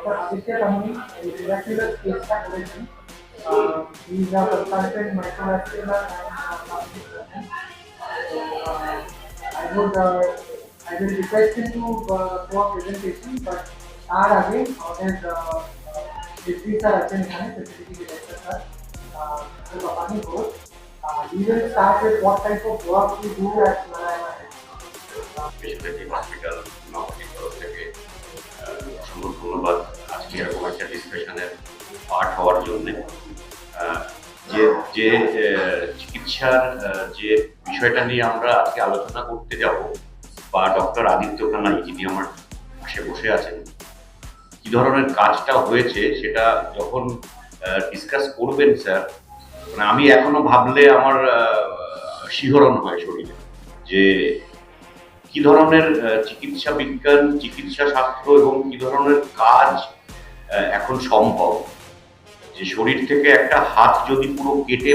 Dr. Aditya Tamani is miraculous case calculation. He is a consultant microvascular and plastic surgeon. So I would I will request him to do a presentation, but তার আগে আমাদের degree sir আছেন এখানে facility director sir Mr. Papani Ghosh. We will start with what type of work we do at Narayana Health. Speciality hospital Nabadwip তরফ থেকে অসংখ্য ধন্যবাদ আজকে এরকম একটা ডিসকাশনের পার্ট হওয়ার জন্যে। যে যে চিকিৎসার যে বিষয়টা নিয়ে আমরা আজকে আলোচনা করতে যাব, বা ডক্টর আদিত্য কানাই যিনি আমার পাশে বসে আছেন, কী ধরনের কাজটা হয়েছে সেটা যখন ডিসকাস করবেন স্যার, মানে আমি এখনো ভাবলে আমার শিহরণ হয় শরীরে, যে কি ধরনের চিকিৎসা বিজ্ঞান, চিকিৎসা শাস্ত্র এবং কি ধরনের কাজ এখন সম্ভব। যে শরীর থেকে একটা হাত যদি পুরো কেটে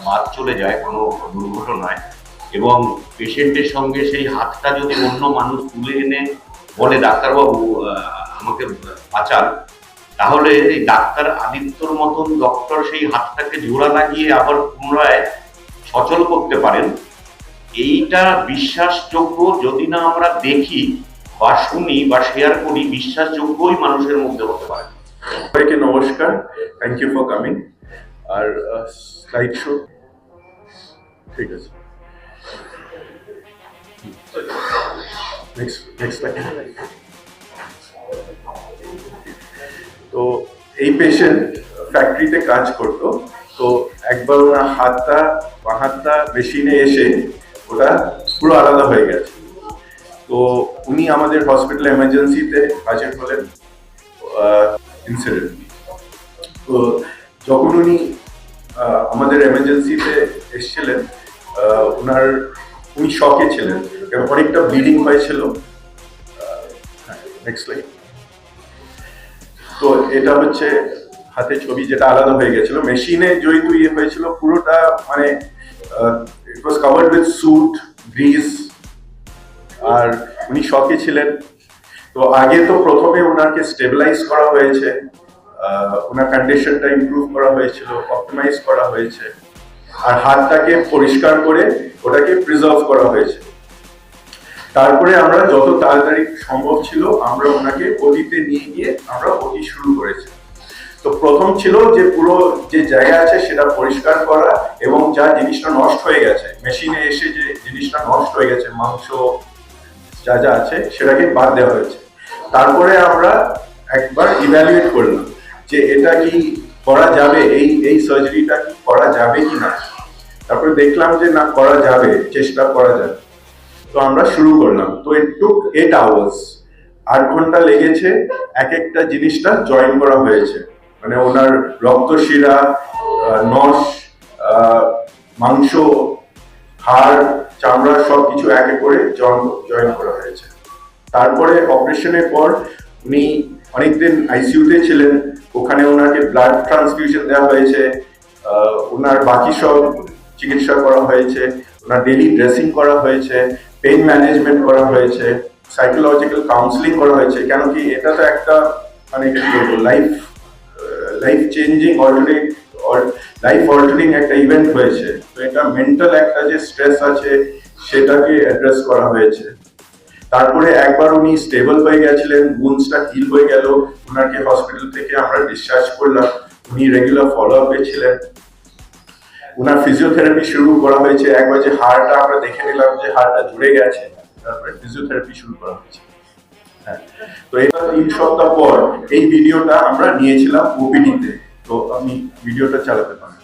বাদ চলে যায় কোনো দুর্ঘটনায়, এবং পেশেন্টের সঙ্গে সেই হাতটা যদি অন্য মানুষ তুলে এনে বলে ডাক্তারবাবু আমাকে বাঁচান, তাহলে এই ডাক্তার আদিত্যর মতন ডক্টর সেই হাতটাকে জোড়া লাগিয়ে আবার পুনরায় সচল করতে পারেন। এইটা বিশ্বাসযোগ্য যদি না আমরা দেখি বা শুনি বা শেয়ার করি, বিশ্বাসযোগ্যই মানুষের মধ্যে হতে পারে। সবাইকে নমস্কার, থ্যাংক ইউ ফর কামিং। আর স্লাইড শো ঠিক আছে, নেক্সট স্লাইড। তো এই পেশেন্ট ফ্যাক্টরিতে কাজ করতো, তো একবার ওনার বাঁ হাতটা মেশিনে এসে ওটা পুরো আলাদা হয়ে গেছে। তো উনি আমাদের হসপিটাল এমার্জেন্সিতে হাজির হলেন ইনসিডেন্ট। তো যখন উনি আমাদের এমার্জেন্সিতে এসেছিলেন, উনি শকে ছিলেন, অনেকটা ব্লিডিং হয়েছিল। Next slide. তো এটা হচ্ছে হাতে ছবি, যেটা আলাদা হয়ে গেছিল মেশিনে যেহেতু হয়েছিল, পুরোটা মানে it was covered with soot grease, আর উনি শকে ছিলেন। তো আগে তো প্রথমে ওনাকে স্টেবিলাইজ করা হয়েছে, ওনার কন্ডিশনটা ইমপ্রুভ করা হয়েছিল, অপটিমাইজ করা হয়েছে, আর হাতটাকে পরিষ্কার করে ওটাকে প্রিজার্ভ করা হয়েছে। তারপরে আমরা যত তাড়াতাড়ি সম্ভব ছিল আমরা ওনাকে ওটিতে নিয়ে গিয়ে আমরা ওটি শুরু করেছি। তো প্রথম ছিল যে পুরো যে জায়গা আছে সেটা পরিষ্কার করা, এবং যা জিনিসটা নষ্ট হয়ে গেছে মেশিনে এসে, যে জিনিসটা নষ্ট হয়ে গেছে, মাংস যা যা আছে সেটাকে বাদ দেওয়া হয়েছে। তারপরে আমরা একবার ইভ্যালুয়েট করলাম যে এটা কি করা যাবে, এই সার্জারিটা কি করা যাবে কি না। তারপরে দেখলাম যে না, করা যাবে, চেষ্টা করা যাবে। তো আমরা শুরু করলাম। তো ইট টুক 8 আওয়ার্স, 8 ঘন্টা লেগেছে একটা জিনিসটা জয়েন করা হয়েছে। মানে ওনার রক্তশিরা, নস, মাংস, হাড়, চামড়া সবকিছু একে করে জয়েন করা হয়েছে। তারপরে অপারেশনের পর উনি অনেকদিন আইসিইউতে ছিলেন, ওখানে ওনাকে ব্লাড ট্রান্সফিউশন দেওয়া হয়েছে, ওনার বাকি সব চিকিৎসা করা হয়েছে, ওনার ডেইলি ড্রেসিং করা হয়েছে, পেইন ম্যানেজমেন্ট করা হয়েছে, সাইকোলজিক্যাল কাউন্সিলিং করা হয়েছে। কেন কি এটা তো একটা মানে কি বলবো, লাইফ চেঞ্জিং লাইফ অল্টারিং একটা ইভেন্ট হয়েছে। তো এটা মেন্টাল একটা যে স্ট্রেস আছে সেটাকে অ্যাড্রেস করা হয়েছে। তারপরে একবার উনি স্টেবল হয়ে গেছিলেন, বুনসটা হিল হয়ে গেল, ওনাকে হসপিটাল থেকে আমরা ডিসচার্জ করলাম। উনি রেগুলার ফলো আপে ছিলেন। ওনার ফিজিওথেরাপি শুরু করা হয়েছে। একবার যে হাড়টা আমরা দেখে নিলাম যে হাড়টা জুড়ে গেছে, তারপরে ফিজিওথেরাপি শুরু করা হয়েছে। হ্যাঁ, তো এটা 3 সপ্তাহ পর এই ভিডিওটা আমরা নিয়েছিলাম ওপিডিতে। তো আমি ভিডিওটা চালাতে পারি।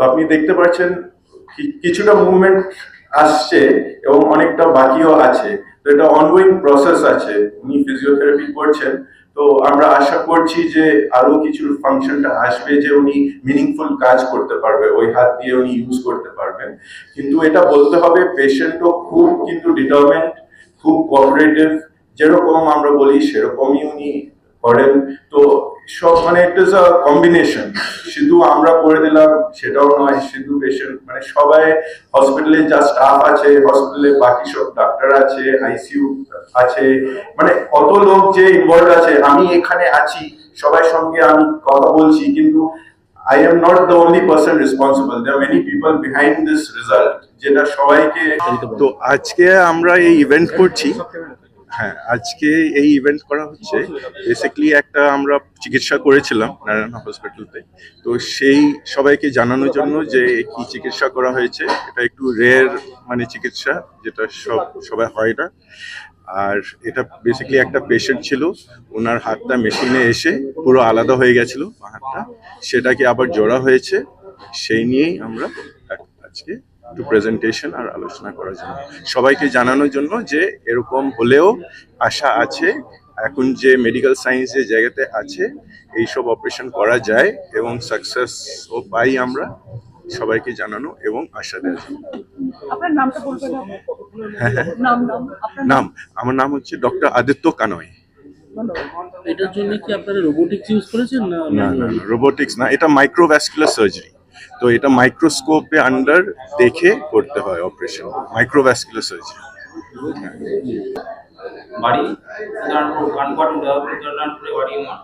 আপনি দেখতে পাচ্ছেন কিছুটা মুভমেন্ট আসছে এবং অনেকটা বাকিও আছে। তো এটা অনগোয়িং প্রসেস আছে, উনি ফিজিওথেরাপি করছেন। তো আমরা আশা করছি যে আরো কিছু ফাংশনটা আসবে, যে উনি মিনিংফুল কাজ করতে পারবে, ওই হাত দিয়ে উনি ইউজ করতে পারবেন। কিন্তু এটা বলতে হবে পেশেন্টও খুব কিন্তু ডিটারমেন্ট, খুব কোঅপারেটিভ, যেরকম আমরা বলি সেরকমই উনি করেন। তো সব মানে ইট ইজ আ কম্বিনেশন, শুধু আমরা করে দিলাম সেটাও নয়, শুধু পেশেন্ট মানে সবাই, হসপিটালে যা স্টাফ আছে, হসপিটালে বাকি সব ডাক্তার আছে, আইসিইউ আছে, মানে কত লোক যে ইনভলভ আছে। আমি এখানে আছি, সবার সঙ্গে আমি কথা বলছি, কিন্তু I am not the only person responsible. There are many people behind this result, যেটা সবাইকে। তো আজকে আমরা এই ইভেন্ট করছি, হ্যাঁ আজকে এই ইভেন্ট করা হচ্ছে বেসিক্যালি একটা আমরা চিকিৎসা করেছিলাম নারায়ণ হসপিটালতে। তো সেই সবাইকে জানানোর জন্য যে কি চিকিৎসা করা হয়েছে, এটা একটু রেয়ার মানে চিকিৎসা, যেটা সবাই হয় না। আর এটা বেসিক্যালি একটা পেশেন্ট ছিল, ওনার হাতটা মেশিনে এসে পুরো আলাদা হয়ে গেছিল হাতটা, সেটাকে আবার জোড়া হয়েছে। সেই নিয়েই আমরা আজকে একটু প্রেজেন্টেশন আর আলোচনা করার জন্য, সবাইকে জানানোর জন্য যে এরকম হলেও আশা আছে। এখন যে মেডিকেল সায়েন্স যে জায়গাতে আছে, এইসব অপারেশন করা যায় এবং সাকসেসও পাই আমরা, সবাইকে জানানো এবং আশা দেওয়া। আপনার নামটা বলবেন? নাম আমার নাম হচ্ছে ডক্টর আদিত্য কানয়। এটার জন্য কি আপনারা রোবোটিক্স ইউজ করেছেন? না না না রোবোটিক্স না, এটা মাইক্রোভ্যাসকুলার সার্জারি। তো এটা মাইক্রোস্কোপে আন্ডার দেখে করতে হয় অপারেশন, মাইক্রোভ্যাসকুলার সার্জারি। বাড়ি উদাহরণপুর, কানপাট উদাহরণপুরে বাড়ি আমার।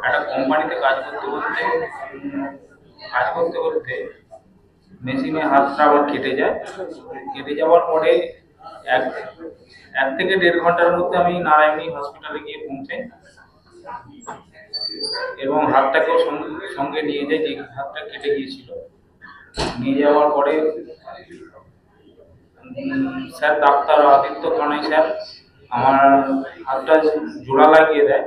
একটা কোম্পানিতে কাজ করতে করতে মেশিনে হাতটা আবার কেটে যায়। কেটে যাওয়ার পরে এক থেকে 1.5 ঘন্টার মধ্যে আমি নারায়ণী হসপিটালে গিয়ে পৌঁছাই এবং হাতটাকেও সঙ্গে নিয়ে যাই, যে হাতটা কেটে গিয়েছিল। নিয়ে যাওয়ার পরে sir doctor Aditya Kanai sir আমার হাতটা জোড়া লাগিয়ে দেয়